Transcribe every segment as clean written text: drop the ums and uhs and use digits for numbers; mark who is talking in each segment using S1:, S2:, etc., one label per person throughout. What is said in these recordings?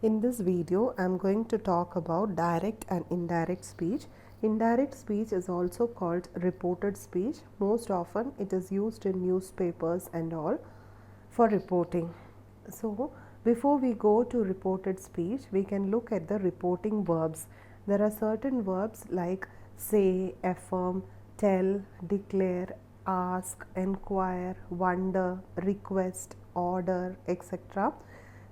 S1: In this video, I am going to talk about direct and indirect speech. Indirect speech is also called reported speech. Most often, it is used in newspapers and all for reporting. So, before we go to reported speech, we can look at the reporting verbs. There are certain verbs like say, affirm, tell, declare, ask, enquire, wonder, request, order, etc.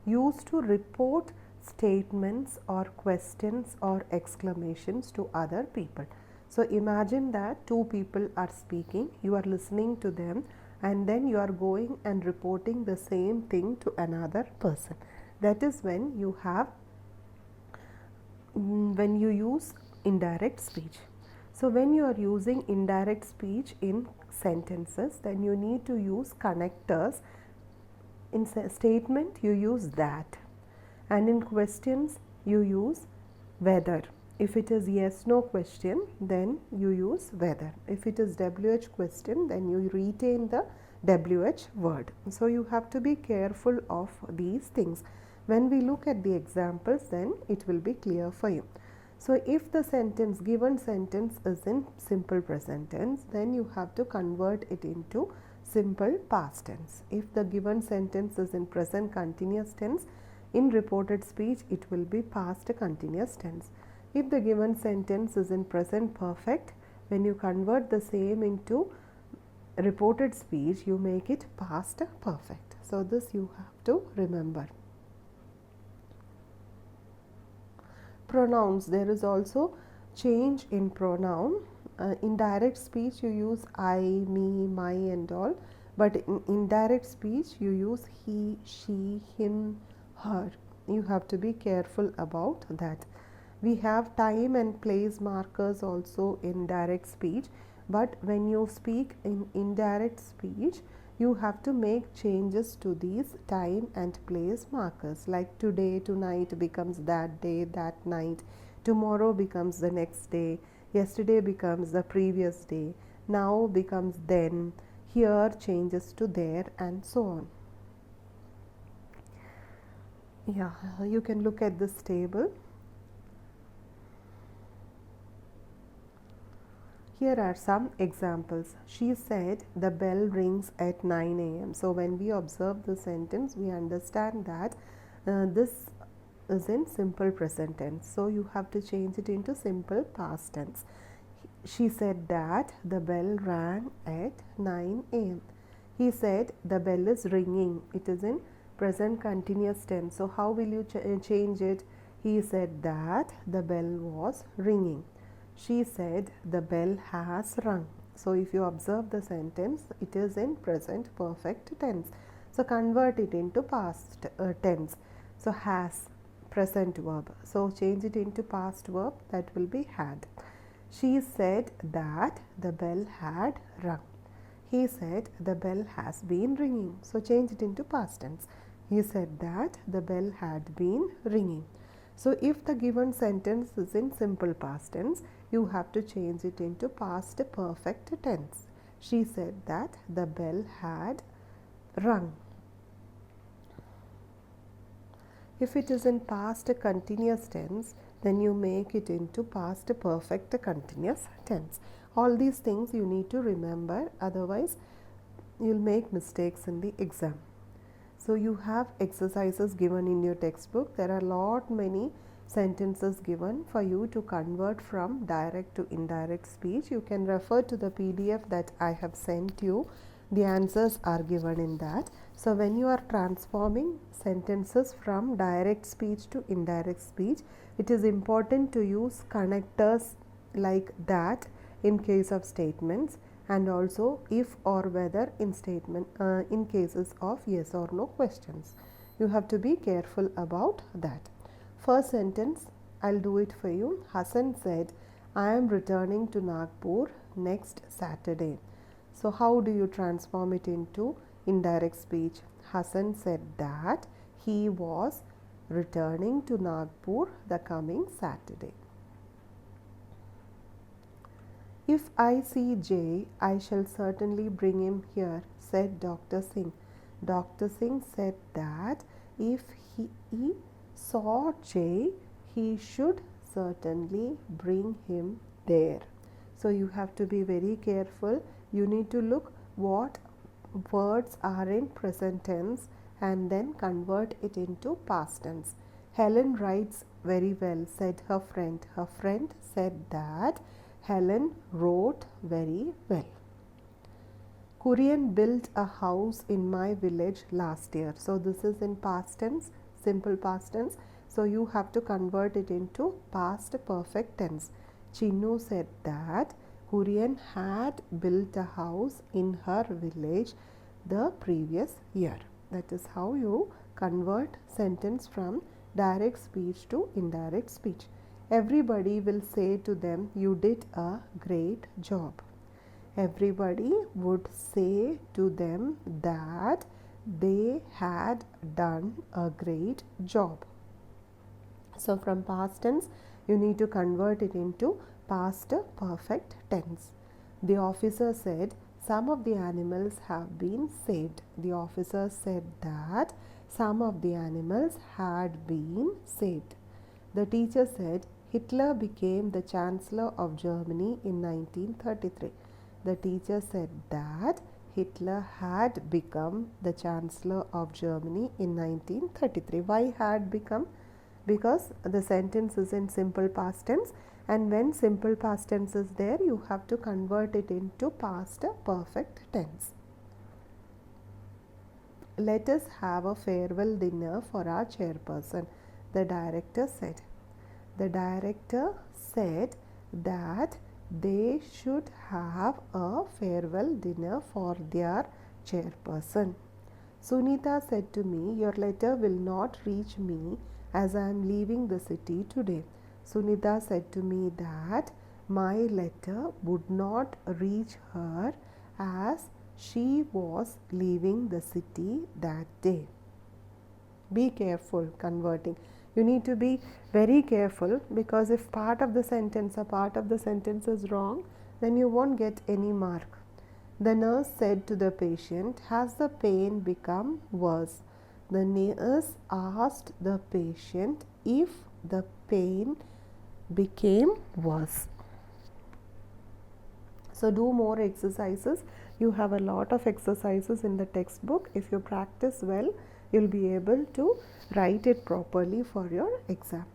S1: used to report statements or questions or exclamations to other people. So imagine that two people are speaking, you are listening to them, and then you are going and reporting the same thing to another person. That is when you use indirect speech. So when you are using indirect speech in sentences, then you need to use connectors. In statement, you use that, and in questions, you use whether. If it is yes no question, then you use whether. If it is WH question, then you retain the WH word. So you have to be careful of these things. When we look at the examples, then it will be clear for you. So if the given sentence is in simple present tense, then you have to convert it into simple past tense. If the given sentence is in present continuous tense, in reported speech it will be past continuous tense. If the given sentence is in present perfect, when you convert the same into reported speech, you make it past perfect. So this you have to remember. Pronouns, there is also change in pronoun. In direct speech you use I, me, my and all, but in indirect speech you use he, she, him, her. You have to be careful about that. We have time and place markers also in direct speech, but when you speak in indirect speech, you have to make changes to these time and place markers, like today, tonight becomes that day, that night, tomorrow becomes the next day, yesterday becomes the previous day, now becomes then, here changes to there, and so on. Yeah, you can look at this table. Here are some examples. She said the bell rings at 9 a.m. So when we observe the sentence, we understand that this is in simple present tense. So you have to change it into simple past tense. She said that the bell rang at 9 a.m. He said the bell is ringing. It is in present continuous tense. So how will you change it? He said that the bell was ringing. She said the bell has rung. So if you observe the sentence, it is in present perfect tense. So convert it into past tense. So has, present verb. So change it into past verb, that will be had. She said that the bell had rung. He said the bell has been ringing. So change it into past tense. He said that the bell had been ringing. So if the given sentence is in simple past tense, you have to change it into past perfect tense. She said that the bell had rung. If it is in past continuous tense, then you make it into past perfect continuous tense. All these things you need to remember, otherwise you'll make mistakes in the exam. So you have exercises given in your textbook. There are many sentences given for you to convert from direct to indirect speech. You can refer to the PDF that I have sent you. The answers are given in that. So when you are transforming sentences from direct speech to indirect speech, it is important to use connectors like that in case of statements, and also if or whether in in cases of yes or no questions. You have to be careful about that. First sentence, I'll do it for you. Hassan said, I am returning to Nagpur next Saturday. So how do you transform it into indirect speech? Hassan said that he was returning to Nagpur the coming Saturday. If I see Jay, I shall certainly bring him here, said Dr. Singh. Dr. Singh said that if he saw Jay, he should certainly bring him there. So you have to be very careful. You need to look what words are in present tense and then convert it into past tense. Helen writes very well, said her friend. Her friend said that Helen wrote very well. Kurian built a house in my village last year. So this is in past tense, simple past tense. So you have to convert it into past perfect tense. Chinnu said that Kurian had built a house in her village the previous year. That is how you convert sentence from direct speech to indirect speech. Everybody will say to them, you did a great job. Everybody would say to them that they had done a great job. So from past tense, you need to convert it into past perfect tense. The officer said, some of the animals have been saved. The officer said that some of the animals had been saved. The teacher said, Hitler became the Chancellor of Germany in 1933. The teacher said that Hitler had become the Chancellor of Germany in 1933. Why had become? Because the sentence is in simple past tense, and when simple past tense is there, you have to convert it into past perfect tense. Let us have a farewell dinner for our chairperson, the director said. The director said that they should have a farewell dinner for their chairperson. Sunita said to me, your letter will not reach me as I am leaving the city today. Sunita said to me that my letter would not reach her as she was leaving the city that day. Be careful converting. You need to be very careful, because if part of the sentence or part of the sentence is wrong, then you won't get any mark. The nurse said to the patient, has the pain become worse? The nurse asked the patient if the pain became worse. So do more exercises. You have a lot of exercises in the textbook. If you practice well, you'll be able to write it properly for your exam.